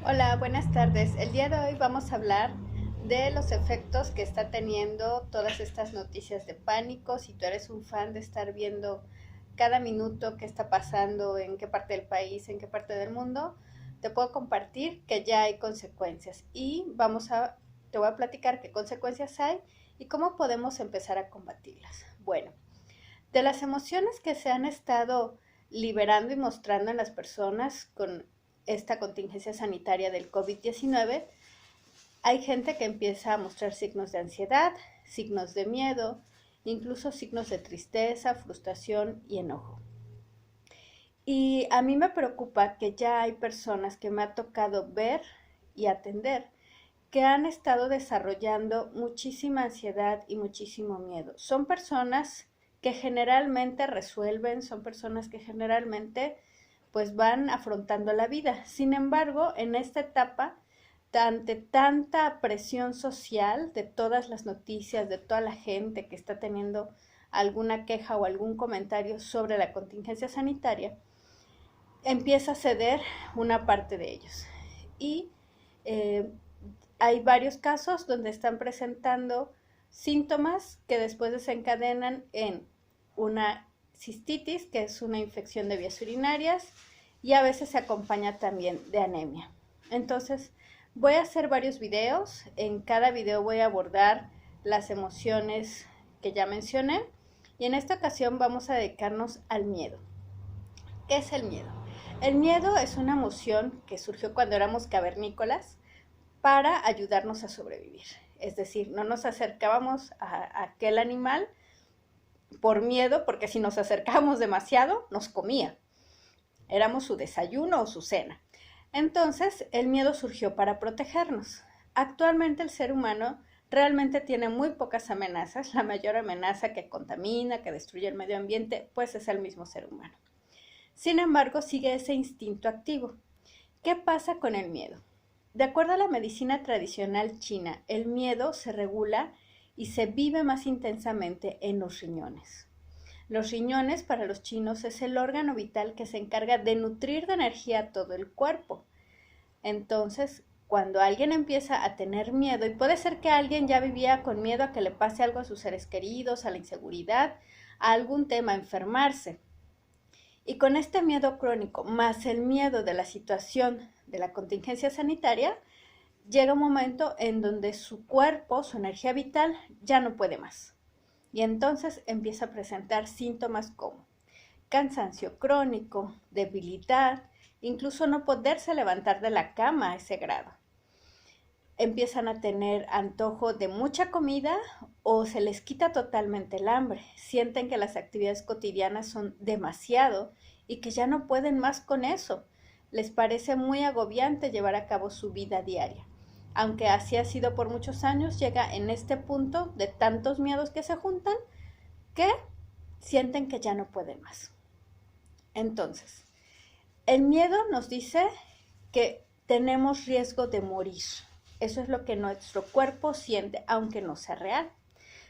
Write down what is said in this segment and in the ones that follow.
Hola, buenas tardes. El día de hoy vamos a hablar de los efectos que está teniendo todas estas noticias de pánico. Si tú eres un fan de estar viendo cada minuto qué está pasando, en qué parte del país, en qué parte del mundo, te puedo compartir que ya hay consecuencias y te voy a platicar qué consecuencias hay y cómo podemos empezar a combatirlas. Bueno, de las emociones que se han estado liberando y mostrando en las personas con esta contingencia sanitaria del COVID-19, hay gente que empieza a mostrar signos de ansiedad, signos de miedo, incluso signos de tristeza, frustración y enojo. Y a mí me preocupa que ya hay personas que me ha tocado ver y atender que han estado desarrollando muchísima ansiedad y muchísimo miedo. Son personas que generalmente resuelven, son personas que generalmente pues van afrontando la vida. Sin embargo, en esta etapa, ante tanta presión social de todas las noticias, de toda la gente que está teniendo alguna queja o algún comentario sobre la contingencia sanitaria, empieza a ceder una parte de ellos. Y eh, hay varios casos donde están presentando síntomas que después desencadenan en una cistitis, que es una infección de vías urinarias, y a veces se acompaña también de anemia. Entonces, voy a hacer varios videos. En cada video voy a abordar las emociones que ya mencioné, y en esta ocasión vamos a dedicarnos al miedo. ¿Qué es el miedo? El miedo es una emoción que surgió cuando éramos cavernícolas para ayudarnos a sobrevivir. Es decir, no nos acercábamos a aquel animal por miedo, porque si nos acercábamos demasiado, nos comía. Éramos su desayuno o su cena. Entonces, el miedo surgió para protegernos. Actualmente el ser humano realmente tiene muy pocas amenazas. La mayor amenaza que contamina, que destruye el medio ambiente, pues es el mismo ser humano. Sin embargo, sigue ese instinto activo. ¿Qué pasa con el miedo? De acuerdo a la medicina tradicional china, el miedo se regula y se vive más intensamente en los riñones. Los riñones para los chinos es el órgano vital que se encarga de nutrir de energía todo el cuerpo. Entonces, cuando alguien empieza a tener miedo, y puede ser que alguien ya vivía con miedo a que le pase algo a sus seres queridos, a la inseguridad, a algún tema, a enfermarse, y con este miedo crónico, más el miedo de la situación de la contingencia sanitaria, llega un momento en donde su cuerpo, su energía vital, ya no puede más. Y entonces empieza a presentar síntomas como cansancio crónico, debilidad, incluso no poderse levantar de la cama a ese grado. Empiezan a tener antojo de mucha comida o se les quita totalmente el hambre. Sienten que las actividades cotidianas son demasiado y que ya no pueden más con eso. Les parece muy agobiante llevar a cabo su vida diaria. Aunque así ha sido por muchos años, llega en este punto de tantos miedos que se juntan que sienten que ya no pueden más. Entonces, el miedo nos dice que tenemos riesgo de morir. Eso es lo que nuestro cuerpo siente, aunque no sea real.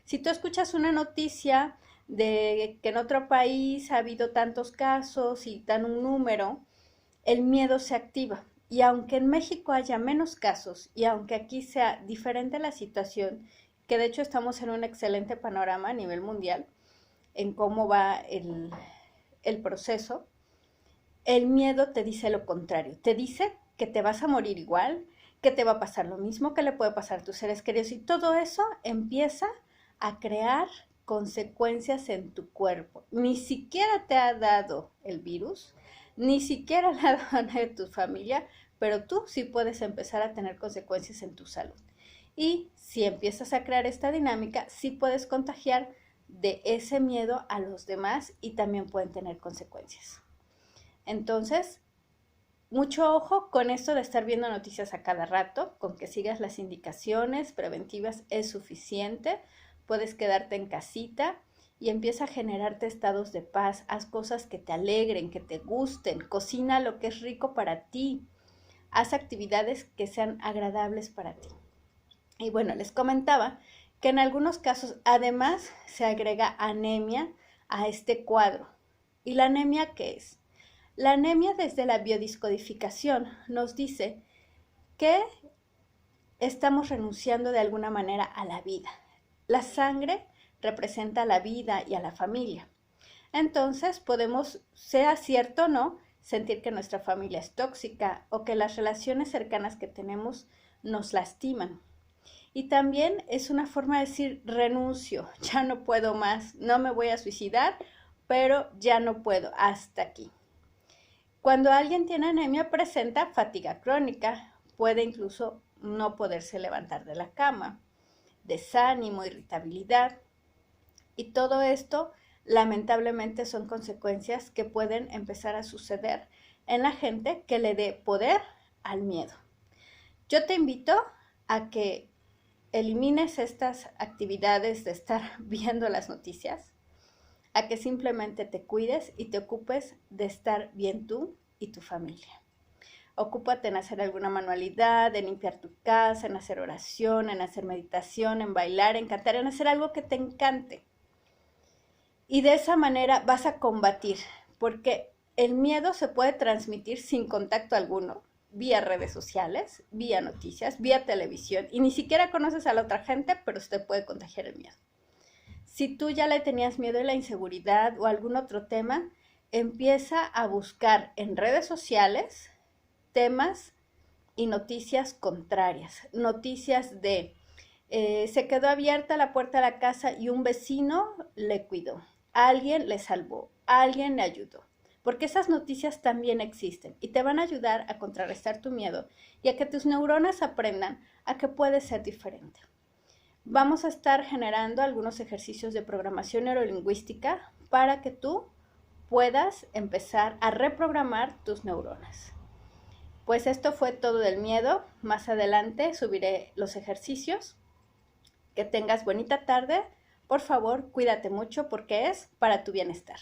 Si tú escuchas una noticia de que en otro país ha habido tantos casos y dan un número, el miedo se activa. Y aunque en México haya menos casos y aunque aquí sea diferente la situación, que de hecho estamos en un excelente panorama a nivel mundial en cómo va el proceso, el miedo te dice lo contrario, te dice que te vas a morir igual, que te va a pasar lo mismo que le puede pasar a tus seres queridos y todo eso empieza a crear consecuencias en tu cuerpo. Ni siquiera te ha dado el virus, ni siquiera le ha dado a nadie de tu familia, pero tú sí puedes empezar a tener consecuencias en tu salud. Y si empiezas a crear esta dinámica, sí puedes contagiar de ese miedo a los demás y también pueden tener consecuencias. Entonces, mucho ojo con esto de estar viendo noticias a cada rato, con que sigas las indicaciones preventivas es suficiente. Puedes quedarte en casita y empieza a generarte estados de paz. Haz cosas que te alegren, que te gusten, cocina lo que es rico para ti, haz actividades que sean agradables para ti. Y bueno, les comentaba que en algunos casos además se agrega anemia a este cuadro. ¿Y la anemia qué es? La anemia desde la biodiscodificación nos dice que estamos renunciando de alguna manera a la vida. La sangre representa la vida y a la familia. Entonces podemos, sea cierto o no, sentir que nuestra familia es tóxica o que las relaciones cercanas que tenemos nos lastiman. Y también es una forma de decir renuncio, ya no puedo más, no me voy a suicidar, pero ya no puedo, hasta aquí. Cuando alguien tiene anemia presenta fatiga crónica, puede incluso no poderse levantar de la cama, desánimo, irritabilidad, y todo esto lamentablemente son consecuencias que pueden empezar a suceder en la gente que le dé poder al miedo. Yo te invito a que elimines estas actividades de estar viendo las noticias, a que simplemente te cuides y te ocupes de estar bien tú y tu familia. Ocúpate en hacer alguna manualidad, en limpiar tu casa, en hacer oración, en hacer meditación, en bailar, en cantar, en hacer algo que te encante. Y de esa manera vas a combatir, porque el miedo se puede transmitir sin contacto alguno, vía redes sociales, vía noticias, vía televisión, y ni siquiera conoces a la otra gente, pero se te puede contagiar el miedo. Si tú ya le tenías miedo a la inseguridad o algún otro tema, empieza a buscar en redes sociales temas y noticias contrarias, noticias de se quedó abierta la puerta de la casa y un vecino le cuidó, alguien le salvó, alguien le ayudó, porque esas noticias también existen y te van a ayudar a contrarrestar tu miedo y a que tus neuronas aprendan a que puede ser diferente. Vamos a estar generando algunos ejercicios de programación neurolingüística para que tú puedas empezar a reprogramar tus neuronas. Pues esto fue todo del miedo. Más adelante subiré los ejercicios. Que tengas bonita tarde. Por favor, cuídate mucho porque es para tu bienestar.